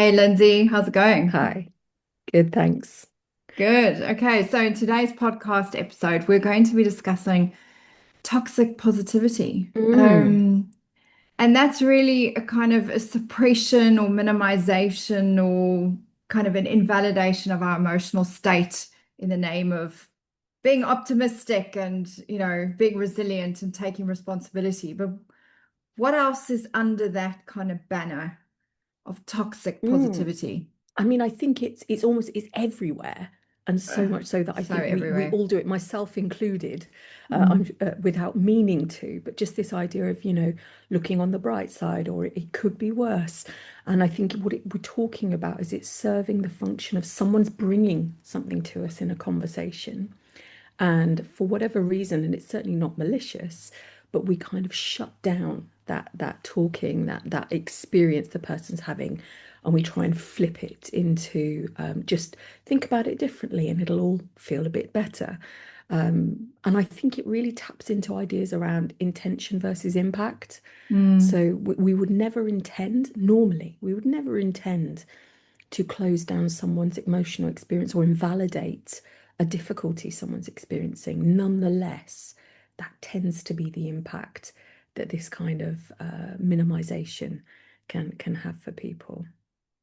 Hey Lindsay, how's it going? Hi. Good, thanks. Good. Okay, so in today's podcast episode, we're going to be discussing toxic positivity. Mm, And that's really a kind of a suppression or minimization or kind of an invalidation of our emotional state in the name of being optimistic and, being resilient and taking responsibility. But what else is under that kind of banner of toxic mm. positivity? I mean, I think it's almost it's everywhere, and so much so that I So think we everywhere. all do it, myself included, Mm. without meaning to. But just this idea of looking on the bright side, or it could be worse. And I think we're talking about is it's serving the function of someone's bringing something to us in a conversation. And for whatever reason, and it's certainly not malicious, but we kind of shut down that talking, that experience the person's having, and we try and flip it into just think about it differently, and it'll all feel a bit better. And I think it really taps into ideas around intention versus impact. Mm. So we would never intend, normally, we would never intend to close down someone's emotional experience or invalidate a difficulty someone's experiencing. Nonetheless, that tends to be the impact that this kind of minimization can have for people.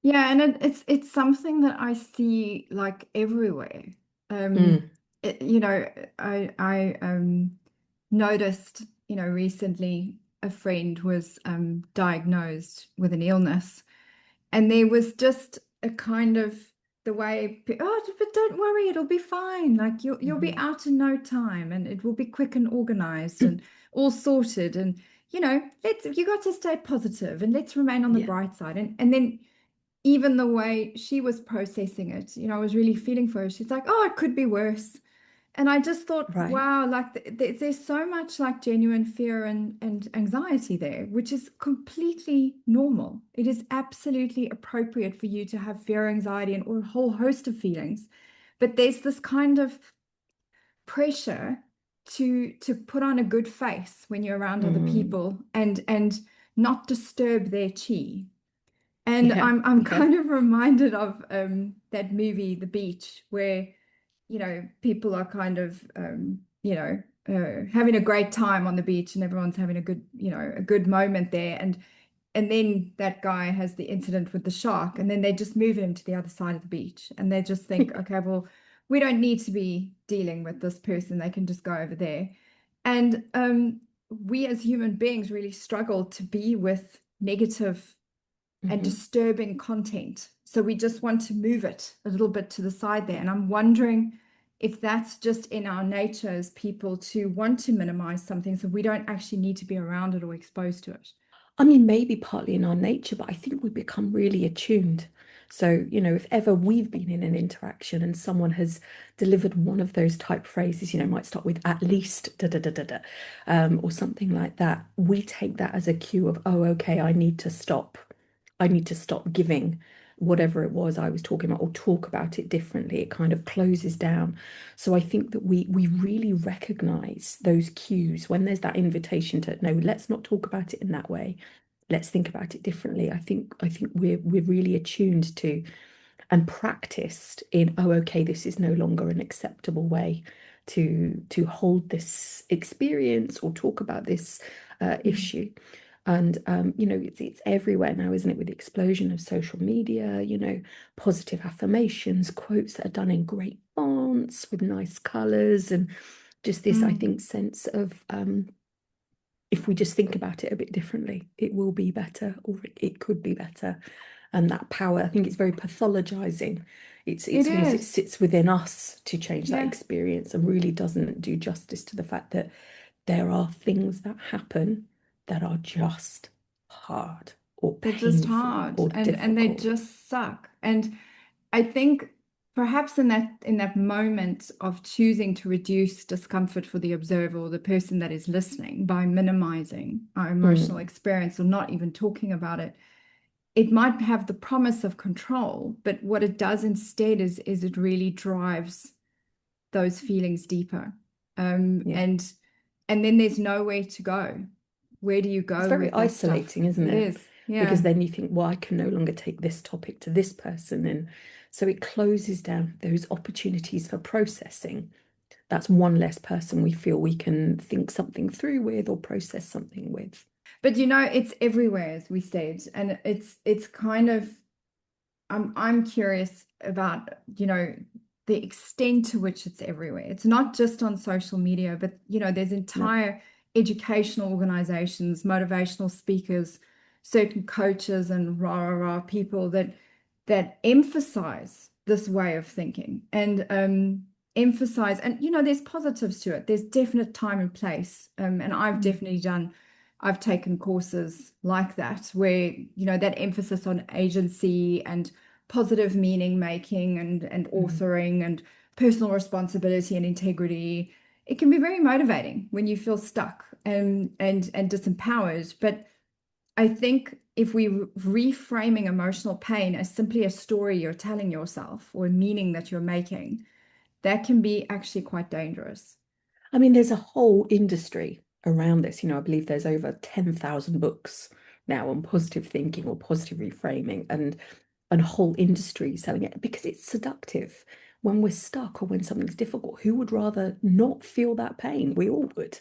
Yeah, and it's something that I see like everywhere. Um, Mm, you know, I noticed, recently a friend was diagnosed with an illness, and there was just a kind of the way, oh, but don't worry, it'll be fine. Like you'll be mhm. out in no time, and it will be quick and organized and all sorted. And let's you got to stay positive and let's remain on the Yeah, bright side. And then even the way she was processing it, I was really feeling for her. She's like, oh, it could be worse. And I just thought, right. wow, like there's so much like genuine fear and anxiety there, which is completely normal. It is absolutely appropriate for you to have fear, anxiety, and a whole host of feelings. But there's this kind of pressure to put on a good face when you're around other Mm, people and not disturb their chi. And yeah, I'm yeah. kind of reminded of that movie, The Beach, where people are kind of having a great time on the beach and everyone's having a good a good moment there, and then that guy has the incident with the shark, and then they just move him to the other side of the beach, and they just think, okay, well, we don't need to be dealing with this person. They can just go over there. And we as human beings really struggle to be with negative and Mhm. disturbing content. So we just want to move it a little bit to the side there. And I'm wondering if that's just in our nature as people to want to minimize something so we don't actually need to be around it or exposed to it. I mean, maybe partly in our nature, but I think we become really attuned. So, if ever we've been in an interaction and someone has delivered one of those type phrases, might start with at least da da da da da, or something like that, we take that as a cue of, oh, okay, I need to stop. I need to stop giving whatever it was I was talking about or talk about it differently. It kind of closes down. So I think that we really recognize those cues when there's that invitation to no, let's not talk about it in that way. Let's think about it differently. I think we're really attuned to and practiced in, oh, okay, this is no longer an acceptable way to hold this experience or talk about this Mm. issue. And it's everywhere now, isn't it? With the explosion of social media, positive affirmations, quotes that are done in great fonts with nice colors, and just this, I Mm. think, sense of if we just think about it a bit differently, it will be better, or it could be better. And that power, I think it's very pathologizing. It It's almost it is. sits within us to change that Yeah. experience and really doesn't do justice to the fact that there are things that happen that are just hard or They're just painful hard or and they difficult. just suck. And I think perhaps in that moment of choosing to reduce discomfort for the observer or the person that is listening by minimizing our emotional Mm, experience or not even talking about it, it might have the promise of control, but what it does instead is it really drives those feelings deeper. Um, yeah. and and then there's nowhere to go. Where do you It's go very with that stuff? isolating, isn't It it? is. because Yeah. then you think, well, I can no longer take this topic to this person. And so it closes down those opportunities for processing. That's one less person we feel we can think something through with or process something with. But it's everywhere, as we said, and it's kind of I'm curious about, the extent to which it's everywhere. It's not just on social media, but there's No. entire educational organizations, motivational speakers, certain coaches and rah rah rah people that emphasize this way of thinking and emphasize, and there's positives to it. There's definite time and place. And I've taken courses like that where, that emphasis on agency and positive meaning making and Mm. authoring and personal responsibility and integrity. It can be very motivating when you feel stuck and disempowered. But I think if we reframing emotional pain as simply a story you're telling yourself or a meaning that you're making, that can be actually quite dangerous. I mean, there's a whole industry around this. I believe there's over 10,000 books now on positive thinking or positive reframing, and a whole industry selling it because it's seductive. When we're stuck or when something's difficult, who would rather not feel that pain? We all would.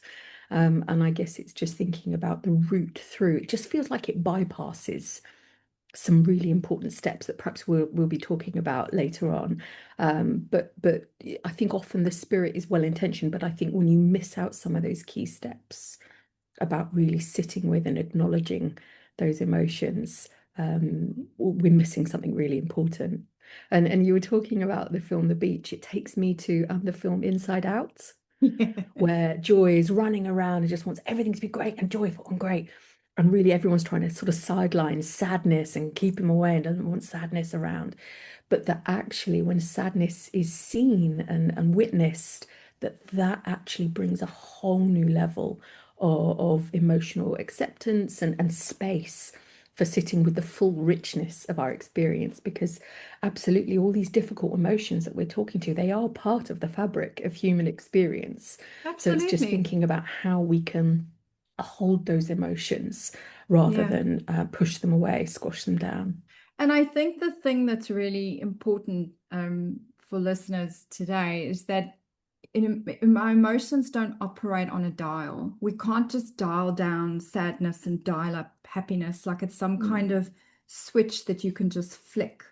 And I guess it's just thinking about the route through. It just feels like it bypasses some really important steps that perhaps we'll be talking about later on. But I think often the spirit is well intentioned, but I think when you miss out some of those key steps about really sitting with and acknowledging those emotions, we're missing something really important. And you were talking about the film The Beach. It takes me to the film Inside Out, where Joy is running around and just wants everything to be great and joyful and great. And really, everyone's trying to sort of sideline sadness and keep him away and doesn't want sadness around. But that actually, when sadness is seen and witnessed, that actually brings a whole new level of emotional acceptance and space for sitting with the full richness of our experience. Because absolutely, all these difficult emotions that we're talking to, they are part of the fabric of human experience. So it's just Absolutely. thinking about how we can hold those emotions rather Yeah. than push them away, squash them down. And I think the thing that's really important for listeners today is that our emotions don't operate on a dial. We can't just dial down sadness and dial up happiness like it's some kind Mm. of switch that you can just flick.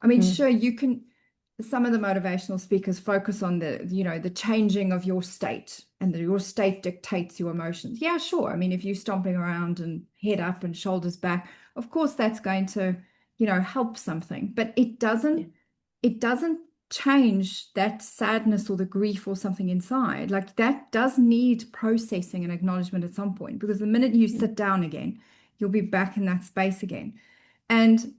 I mean, Mm. sure, some of the motivational speakers focus on the changing of your state and that your state dictates your emotions. Yeah, sure. I mean, if you're stomping around and head up and shoulders back, of course that's going to, help something, but Yeah. it doesn't change that sadness or the grief or something inside. Like that does need processing and acknowledgement at some point, because the minute you Mm. sit down again, you'll be back in that space again. And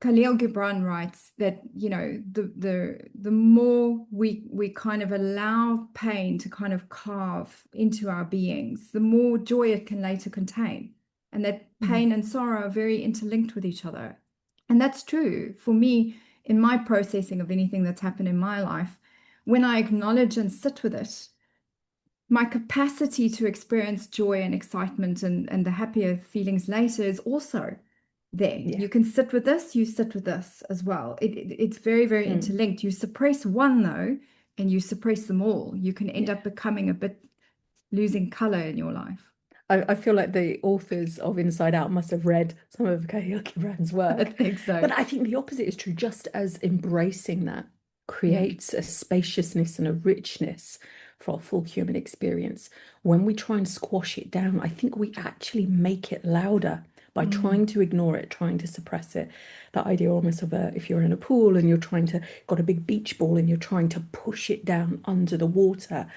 Khalil Gibran writes that, the more we kind of allow pain to kind of carve into our beings, the more joy it can later contain. And that Mm. pain and sorrow are very interlinked with each other. And that's true for me in my processing of anything that's happened in my life. When I acknowledge and sit with it, my capacity to experience joy and excitement and the happier feelings later is also there. Yeah. You can sit with this, you sit with this as well. It's very, very Mm. interlinked. You suppress one though, and you suppress them all. You can end Yeah. up becoming a bit losing color in your life. I feel like the authors of Inside Out must have read some of Karaoke Brand's I work. think so. But I think the opposite is true. Just as embracing that Yeah. creates a spaciousness and a richness for our full human experience. When we try and squash it down, I think we actually make it louder by trying Mm, to ignore it, trying to suppress it. That idea almost of if you're in a pool and you're trying to, got a big beach ball and you're trying to push it down under the water,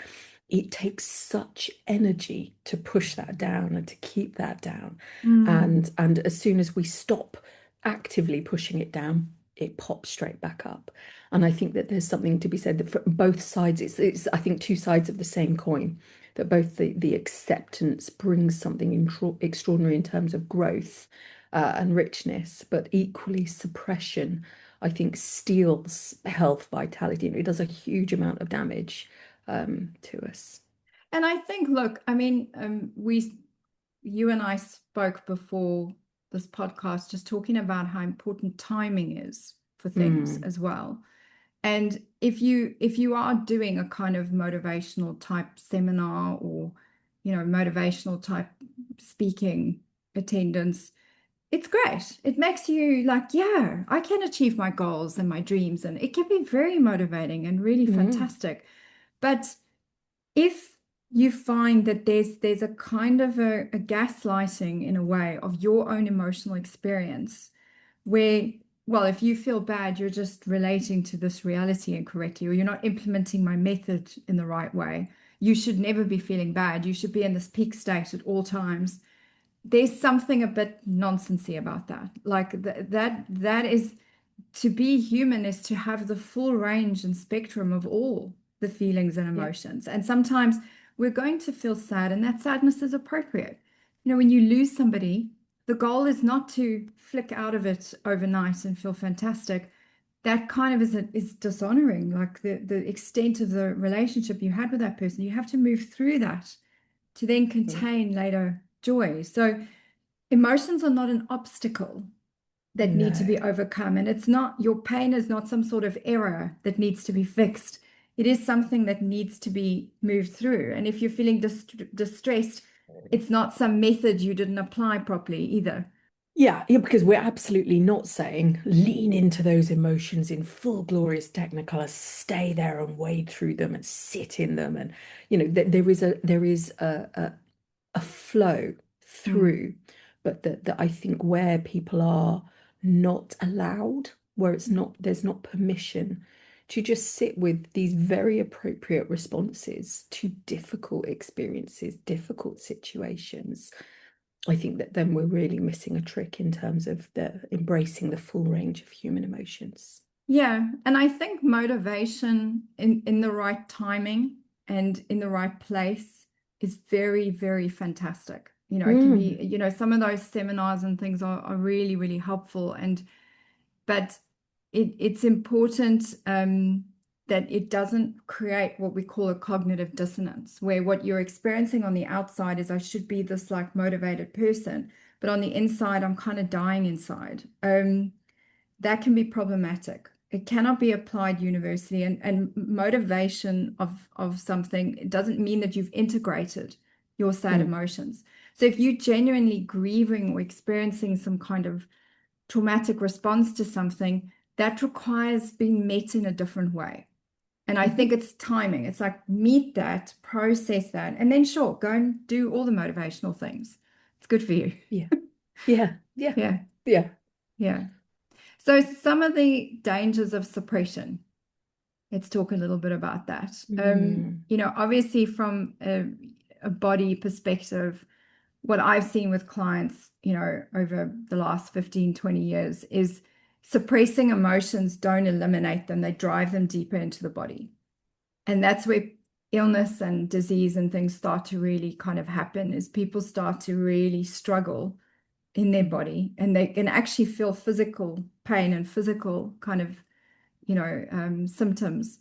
it takes such energy to push that down and to keep that down. mm, And as soon as we stop actively pushing it down, it pops straight back up. And I think that there's something to be said that for both sides, it's I think two sides of the same coin, that both the acceptance brings something extraordinary in terms of growth and richness, but equally suppression, I think, steals health, vitality, and it does a huge amount of damage to us. And I think, look, I mean, you and I spoke before this podcast just talking about how important timing is for things Mm, as well. And if you are doing a kind of motivational type seminar or, motivational type speaking attendance, it's great. It makes you like, yeah, I can achieve my goals and my dreams, and it can be very motivating and really mm, fantastic. But if you find that there's a kind of a gaslighting in a way of your own emotional experience where, well, if you feel bad, you're just relating to this reality incorrectly, or you're not implementing my method in the right way. You should never be feeling bad. You should be in this peak state at all times. There's something a bit nonsensy about that. Like that is, to be human is to have the full range and spectrum of all the feelings and yeah, emotions. And sometimes we're going to feel sad, and that sadness is appropriate. When you lose somebody, the goal is not to flick out of it overnight and feel fantastic. That kind of is dishonoring, like the extent of the relationship you had with that person. You have to move through that to then yeah. contain later joy. So emotions are not an obstacle that need to No. be overcome. And it's not, your pain is not some sort of error that needs to be fixed. It is something that needs to be moved through. And if you're feeling distressed, it's not some method you didn't apply properly either. Yeah, yeah, because we're absolutely not saying lean into those emotions in full glorious technicolor, stay there and wade through them and sit in them. And there is a flow Mm. through, but that I think where people are not allowed, where it's not, there's not permission to just sit with these very appropriate responses to difficult experiences, difficult situations. I think that then we're really missing a trick in terms of the embracing the full range of human emotions. Yeah, and I think motivation in the right timing and in the right place is very, very fantastic. It can be, Mm, some of those seminars and things are really, really helpful. But it's important that it doesn't create what we call a cognitive dissonance, where what you're experiencing on the outside is I should be this like motivated person, but on the inside, I'm kind of dying inside. That can be problematic. It cannot be applied universally, and motivation of something, it doesn't mean that you've integrated your sad mm, emotions. So if you're genuinely grieving or experiencing some kind of traumatic response to something, that requires being met in a different way. And I think mhm. it's timing. It's like meet that, process that, and then sure, go and do all the motivational things. It's good for you. Yeah, yeah, yeah, Yeah, yeah. yeah. So some of the dangers of suppression. Let's talk a little bit about that. Mm, Obviously from a body perspective, what I've seen with clients, over the last 15, 20 years is suppressing emotions don't eliminate them, they drive them deeper into the body. And that's where illness and disease and things start to really kind of happen, is people start to really struggle in their mm, body, and they can actually feel physical pain and physical kind of, symptoms.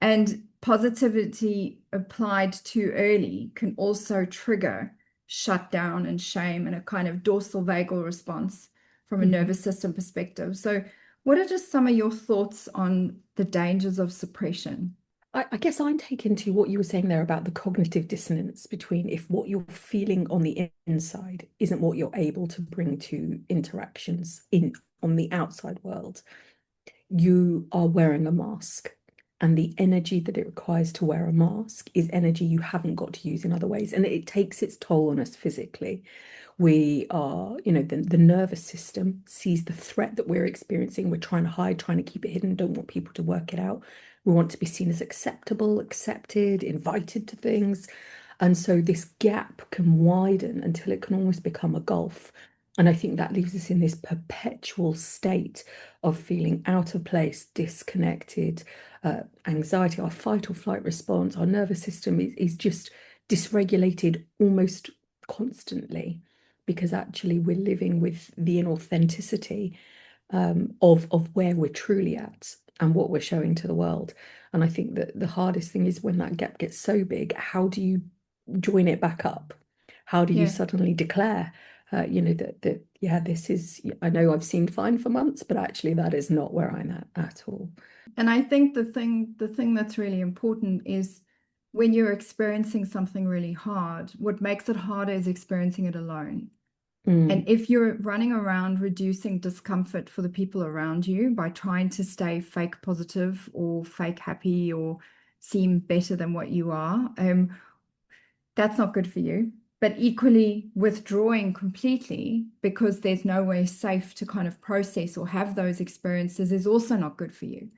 And positivity applied too early can also trigger shutdown and shame and a kind of dorsal vagal response from a mhm. nervous system perspective. So, what are just some of your thoughts on the dangers of suppression? I guess I'm taken to what you were saying there about the cognitive dissonance between if what you're feeling on the inside isn't what you're able to bring to interactions in on the outside world. You are wearing a mask, and the energy that it requires to wear a mask is energy you haven't got to use in other ways, and it takes its toll on us physically. We are, the nervous system sees the threat that we're experiencing. We're trying to hide, trying to keep it hidden, don't want people to work it out. We want to be seen as acceptable, accepted, invited to things. And so this gap can widen until it can almost become a gulf. And I think that leaves us in this perpetual state of feeling out of place, disconnected, anxiety, our fight or flight response, our nervous system is just dysregulated almost constantly because actually we're living with the inauthenticity of where we're truly at and what we're showing to the world. And I think that the hardest thing is when that gap gets so big, how do you join it back up? How do you Yeah. suddenly declare that yeah, this is, I know I've seemed fine for months, but actually that is not where I'm at all. And I think the thing that's really important is when you're experiencing something really hard, what makes it harder is experiencing it alone. And Mm, if you're running around reducing discomfort for the people around you by trying to stay fake positive or fake happy or seem better than what you are, that's not good for you. But equally, withdrawing completely because there's no way safe to kind of process or have those experiences is also not good for you.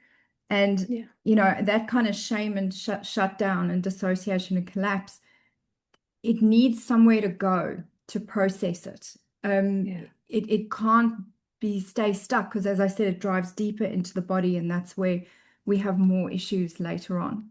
And, yeah, that kind of shame and shut down and dissociation and collapse, it needs somewhere to go to process it. yeah. It can't stay stuck because, as I said, it drives deeper into the body, and that's where we have more issues later on.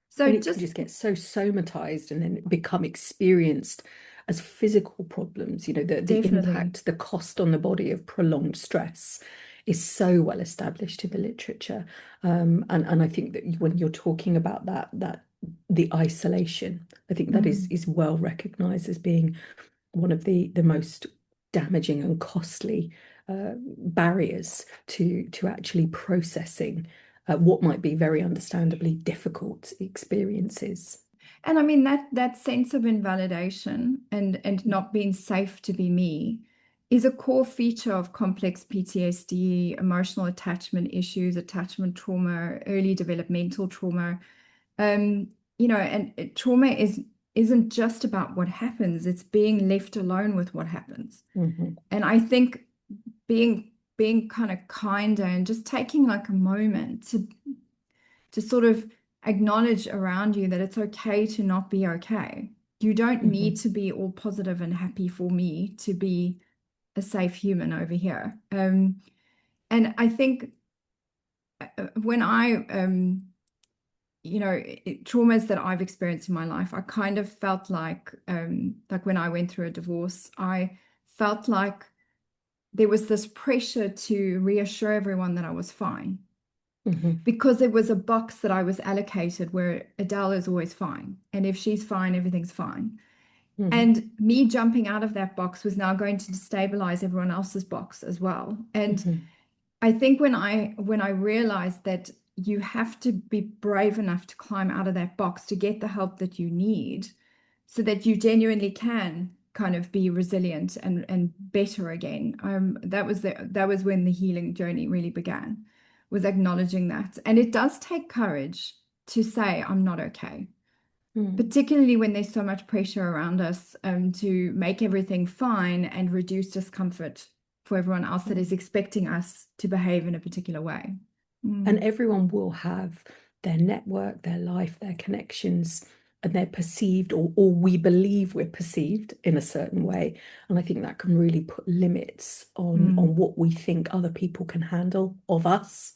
So And it can just just get so somatized and then become experienced as physical problems. The definitely. impact, the cost on the body of prolonged stress is so well established in the literature. And I think that when you're talking about that the isolation, I think that is Mm. is well recognized as being one of the most damaging and costly barriers to actually processing what might be very understandably difficult experiences. And I mean that sense of invalidation and not being safe to be me is a core feature of complex PTSD, emotional attachment issues, attachment trauma, early developmental trauma. Um, and trauma isn't just about what happens, it's being left alone with what happens. Mhm, And I think being kind of kinder and just taking like a moment to sort of acknowledge around you that it's okay to not be okay. You don't need mhm, to be all positive and happy for me to be a safe human over here. And I think when traumas that I've experienced in my life, I kind of felt like when I went through a divorce, I felt like there was this pressure to reassure everyone that I was fine mhm, because there was a box that I was allocated where Adele is always fine. And if she's fine, everything's fine. mhm, And me jumping out of that box was now going to destabilize everyone else's box as well. And mhm, I think when I realized that you have to be brave enough to climb out of that box to get the help that you need so that you genuinely can kind of be resilient and better again. That was when the healing journey really began, was acknowledging that. And it does take courage to say, I'm not okay, mhm, particularly when there's so much pressure around us to make everything fine and reduce discomfort for everyone else that is mhm. expecting us to behave in a particular way. And Mm, everyone will have their network, their life, their connections, and they're perceived, or we believe we're perceived in a certain way. And I think that can really put limits on mm, what we think other people can handle of us.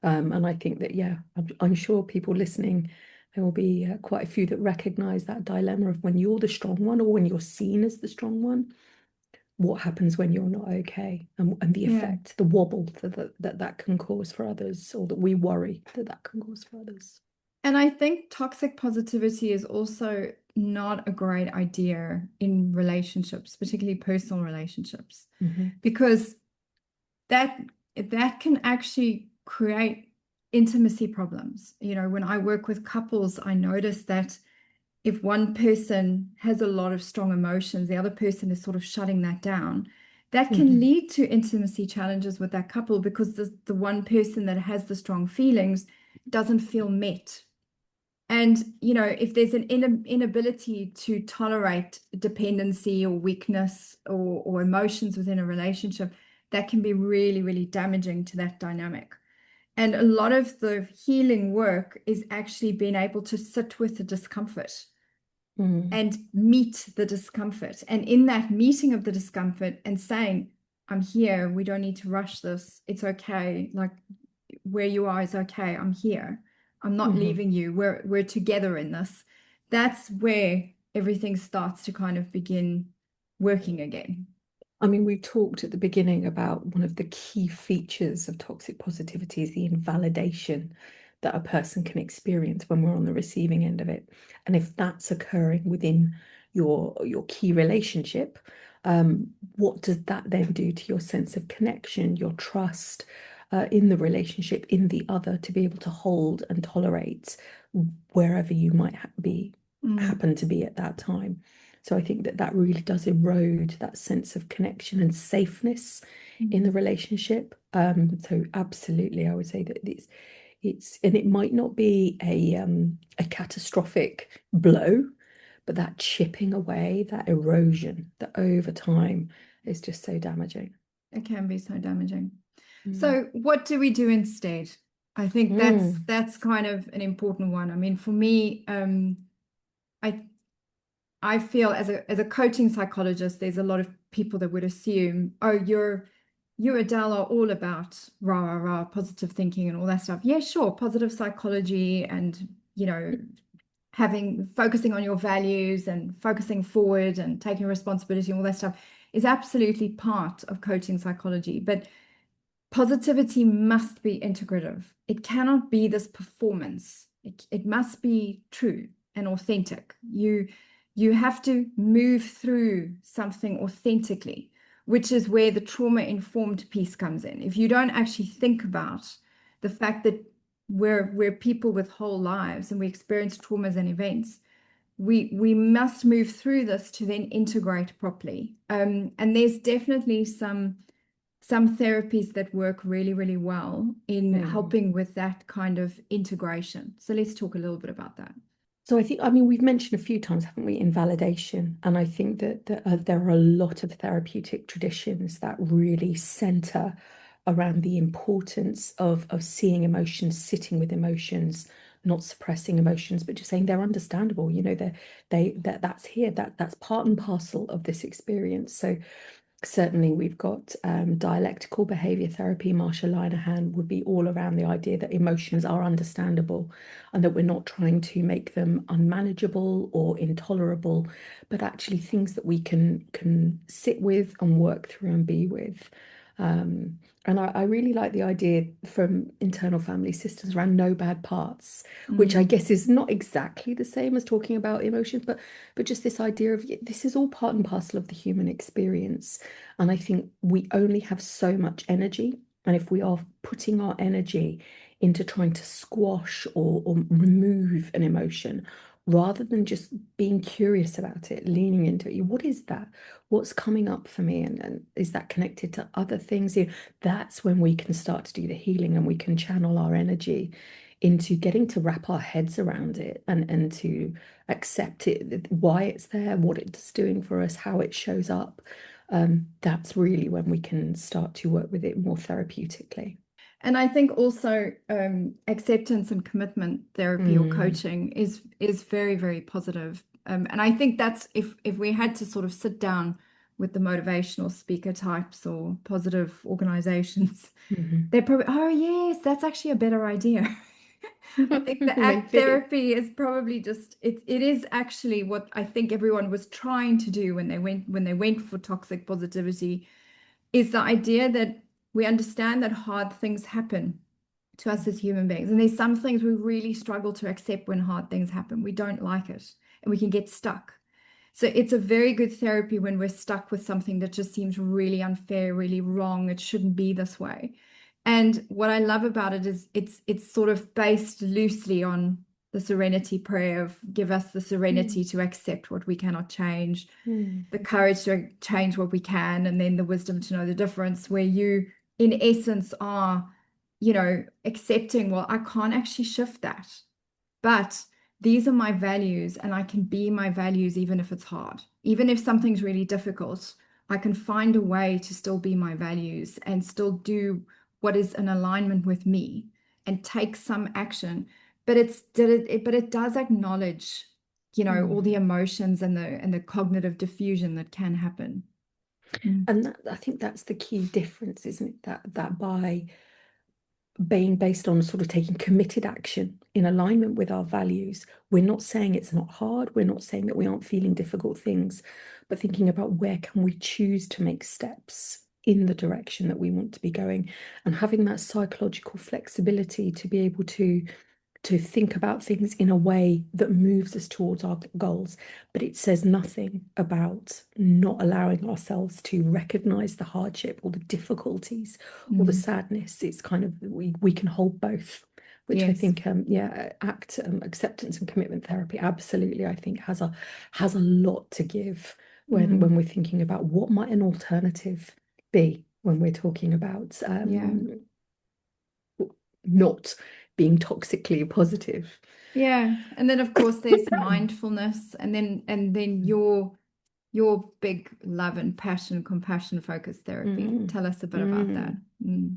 And I think that, yeah, I'm sure people listening, there will be quite a few that recognize that dilemma of when you're the strong one or when you're seen as the strong one, what happens when you're not okay, and the yeah. effect, the wobble that can cause for others, or that we worry that can cause for others. And I think toxic positivity is also not a great idea in relationships, particularly personal relationships, Hmm. because that that can actually create intimacy problems. When I work with couples, I notice that if one person has a lot of strong emotions, the other person is sort of shutting that down. That can Hmm. lead to intimacy challenges with that couple because the one person that has the strong feelings doesn't feel met. And, if there's an inability to tolerate dependency or weakness or emotions within a relationship, that can be really, really damaging to that dynamic. And a lot of the healing work is actually being able to sit with the discomfort Mm. and meet the discomfort. And in that meeting of the discomfort and saying, I'm here, we don't need to rush this. It's okay. Like where you are is okay. I'm here. I'm not Hmm. leaving you. We're together in this. That's where everything starts to kind of begin working again. I mean, we talked at the beginning about one of the key features of toxic positivity is the invalidation that a person can experience when we're on the receiving end of it. And if that's occurring within your key relationship, What does that then do to your sense of connection, your trust in the relationship, in the other, to be able to hold and tolerate wherever you might be Mm. happen to be at that time? So I think that that really does erode that sense of connection and safeness in the Mm. relationship. So absolutely, I would say that and it might not be a catastrophic blow, but that chipping away, that erosion, that over time is just so damaging. It can be so damaging. Mm. So what do we do instead? I think Mm. that's kind of an important one. I mean, for me, I I feel as a coaching psychologist, there's a lot of people that would assume, oh, you Adele are all about rah rah rah positive thinking and all that stuff. Yeah, sure, positive psychology and having focusing on your values and focusing forward and taking responsibility and all that stuff is absolutely part of coaching psychology. But positivity must be integrative. It cannot be this performance. It must be true and authentic. You have to move through something authentically, which is where the trauma-informed piece comes in. If you don't actually think about the fact that we're people with whole lives and we experience traumas and events, we must move through this to then integrate properly. And there's definitely some therapies that work really, really well in Mm. helping with that kind of integration. So let's talk a little bit about that. So I think, I mean, we've mentioned a few times, haven't we, invalidation, and I think that there are a lot of therapeutic traditions that really center around the importance of seeing emotions, sitting with emotions, not suppressing emotions, but just saying they're understandable. You know, that's here, that's part and parcel of this experience. So certainly, we've got dialectical behavior therapy. Marsha Linehan would be all around the idea that emotions are understandable and that we're not trying to make them unmanageable or intolerable, but actually things that we can sit with and work through and be with. And I really like the idea from internal family systems around no bad parts, which I Mm, guess is not exactly the same as talking about emotions, but just this idea of this is all part and parcel of the human experience. And I think we only have so much energy. And if we are putting our energy into trying to squash or remove an emotion, rather than just being curious about it, leaning into it, what is that? What's coming up for me? And is that connected to other things? That's when we can start to do the healing and we can channel our energy into getting to wrap our heads around it and to accept it, why it's there, what it's doing for us, how it shows up. That's really when we can start to work with it more therapeutically. and I think also acceptance and commitment therapy or Mm, coaching is very, very positive. And I think that's if we had to sort of sit down with the motivational speaker types or positive organizations, mhm. they probably, oh yes, that's actually a better idea. I think the ACT Maybe. therapy is probably just it is actually what I think everyone was trying to do when they went for toxic positivity, is the idea that we understand that hard things happen to us as human beings. And there's some things we really struggle to accept when hard things happen. We don't like it and we can get stuck. So it's a very good therapy when we're stuck with something that just seems really unfair, really wrong. It shouldn't be this way. And what I love about it is it's sort of based loosely on the serenity prayer of give us the Mm, serenity to accept what we cannot change, mm, the courage to change what we can, and then the wisdom to know the difference, where you, in essence, are, accepting, well, I can't actually shift that, but these are my values, and I can be my values even if it's hard. Even if something's really difficult, I can find a way to still be my values and still do what is in alignment with me and take some action. But it does acknowledge, all the mm. emotions and the cognitive diffusion that can happen. Mm. And I think that's the key difference, isn't it? That by being based on sort of taking committed action in alignment with our values. We're not saying it's not hard. We're not saying that we aren't feeling difficult things, but thinking about where can we choose to make steps in the direction that we want to be going and having that psychological flexibility to be able to to think about things in a way that moves us towards our goals, but it says nothing about not allowing ourselves to recognize the hardship or the difficulties or the Mm. sadness. It's kind of we can hold both, which I Yes. think yeah, acceptance and commitment therapy absolutely I think has a lot to give when Mm. we're thinking about what might an alternative be when we're talking about Yeah. not being toxically positive. Yeah. And then of course there's mindfulness, and then your big love and passion, compassion focused therapy. Mm, Tell us a bit about that. mm. Mm.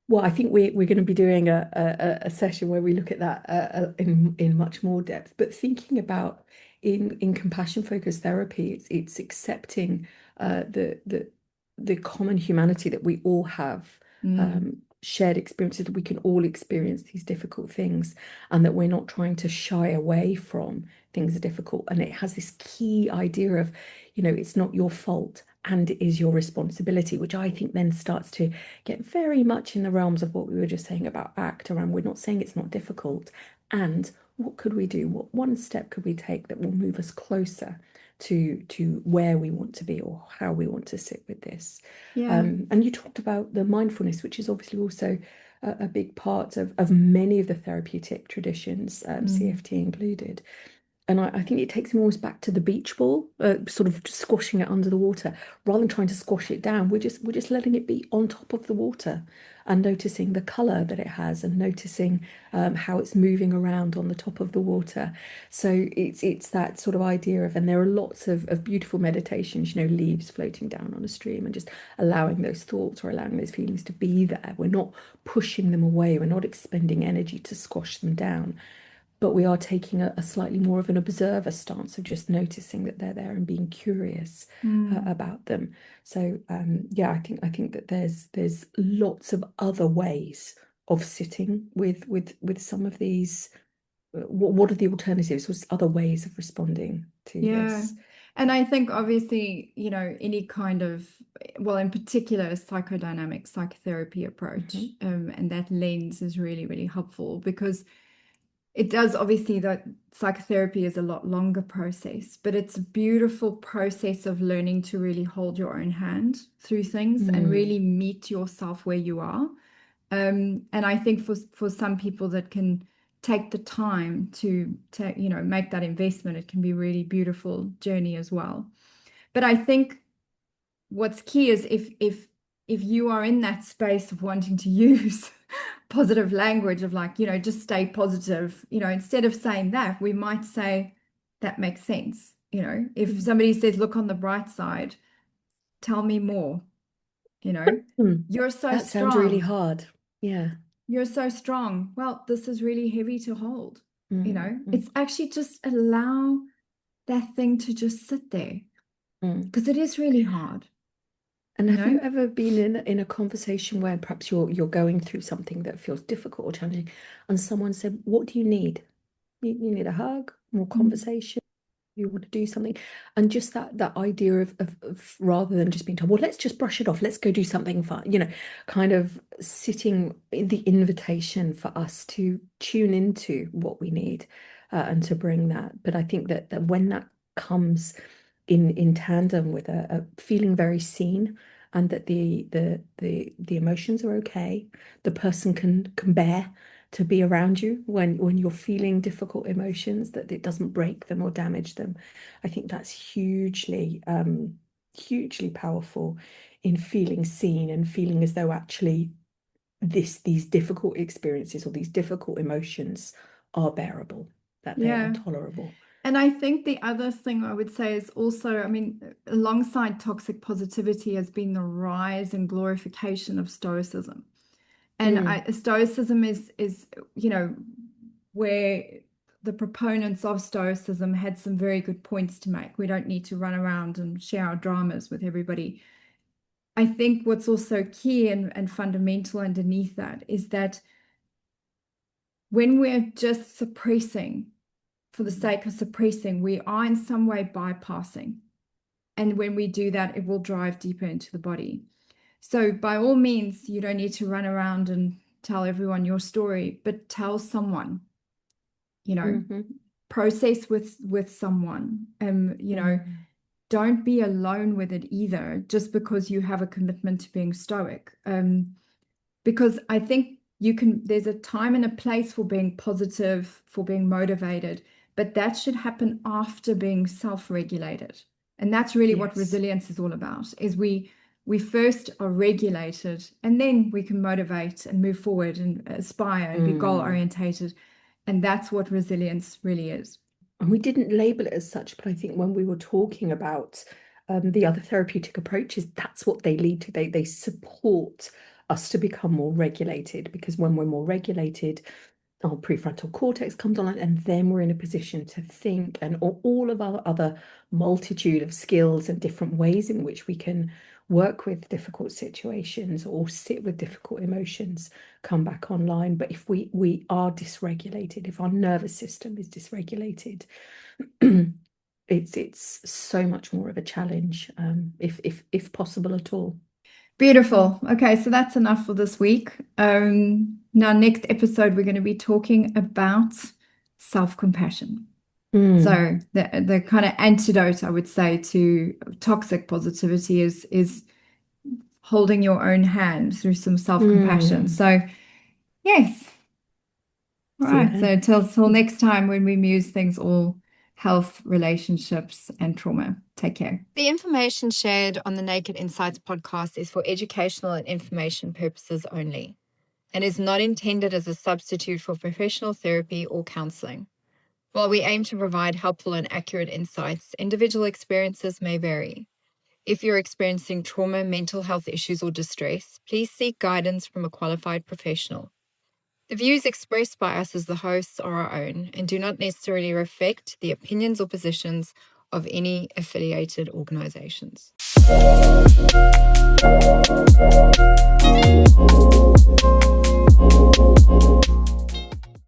Well, I think we're going to be doing a session where we look at that in much more depth. But thinking about in compassion focused therapy, it's accepting the common humanity that we all have, Mm. shared experiences that we can all experience these difficult things, and that we're not trying to shy away from things are difficult. And it has this key idea of, it's not your fault and it is your responsibility, which I think then starts to get very much in the realms of what we were just saying about ACT around. We're not saying it's not difficult. And what could we do? What one step could we take that will move us closer to where we want to be or how we want to sit with this? Yeah. And you talked about the mindfulness, which is obviously also a big part of many of the therapeutic traditions, Mm. CFT included. And I think it takes me almost back to the beach ball, sort of squashing it under the water, rather than trying to squash it down. We're just letting it be on top of the water and noticing the color that it has and noticing how it's moving around on the top of the water. So it's that sort of idea of, and there are lots of beautiful meditations, leaves floating down on a stream and just allowing those thoughts or allowing those feelings to be there. We're not pushing them away. We're not expending energy to squash them down, but we are taking a slightly more of an observer stance of just noticing that they're there and being curious Mm. about them. So yeah, I think that there's lots of other ways of sitting with some of these. What are the alternatives? What's other ways of responding to Yeah. this? And I think obviously, any kind of, well, in particular, a psychodynamic psychotherapy approach, Hmm. and that lens is really, really helpful because it does obviously that psychotherapy is a lot longer process, but it's a beautiful process of learning to really hold your own hand through things and Mm, really meet yourself where you are. And I think for some people that can take the time to make that investment, it can be a really beautiful journey as well. But I think what's key is if you are in that space of wanting to use positive language of like, just stay positive, instead of saying that, we might say that makes sense. If mm, somebody says, look on the bright side, tell me more, you know, mm. you're so That sounds really strong. hard. Yeah. You're so strong. Well, this is really heavy to hold. Mm, mm, It's actually just allow that thing to just sit there mm. because it is really hard, And you have you know? ever been in a conversation where perhaps you're going through something that feels difficult or challenging, and someone said, "What do you need? You need a hug, more Mm. conversation, you want to do something," and just that idea of rather than just being told, "Well, let's just brush it off, let's go do something fun," kind of sitting in the invitation for us to tune into what we need, and to bring that. But I think that when that comes in tandem with a feeling very seen, and that the emotions are okay, the person can bear to be around you when you're feeling difficult emotions, that it doesn't break them or damage them. I think that's hugely powerful in feeling seen and feeling as though actually these difficult experiences or these difficult emotions are bearable, that they are Yeah. tolerable. And I think the other thing I would say is also, I mean, alongside toxic positivity has been the rise and glorification of Stoicism. And Mm, Stoicism is, where the proponents of Stoicism had some very good points to make. We don't need to run around and share our dramas with everybody. I think what's also key and fundamental underneath that is that when we're just suppressing for the mm, sake of suppressing, we are in some way bypassing. And when we do that, it will drive deeper into the body. So by all means, you don't need to run around and tell everyone your story, but tell someone, Mm-hmm. process with someone. Don't be alone with it either, just because you have a commitment to being stoic. Because I think there's a time and a place for being positive, for being motivated, but that should happen after being self-regulated. And that's really what Yes. resilience is all about, is we first are regulated, and then we can motivate and move forward and aspire and be goal orientated. And that's what resilience really is. And we didn't label it as such, but I think when we were talking about the other therapeutic approaches, that's what they lead to. They support us to become more regulated, because when we're more regulated, our prefrontal cortex comes online, and then we're in a position to think, and all of our other multitude of skills and different ways in which we can work with difficult situations or sit with difficult emotions come back online. But if we are dysregulated, if our nervous system is dysregulated, it's so much more of a challenge, if possible at all. Beautiful. Okay, so that's enough for this week. Now, next episode, we're going to be talking about self-compassion. So the kind of antidote, I would say, to toxic positivity is holding your own hand through some self-compassion. So yes. All See you right. So then. till next time, when we muse things all health, relationships, and trauma. Take care. The information shared on the Naked Insights podcast is for educational and information purposes only, and is not intended as a substitute for professional therapy or counseling. While we aim to provide helpful and accurate insights, individual experiences may vary. If you're experiencing trauma, mental health issues, or distress, please seek guidance from a qualified professional. The views expressed by us as the hosts are our own and do not necessarily reflect the opinions or positions of any affiliated organizations.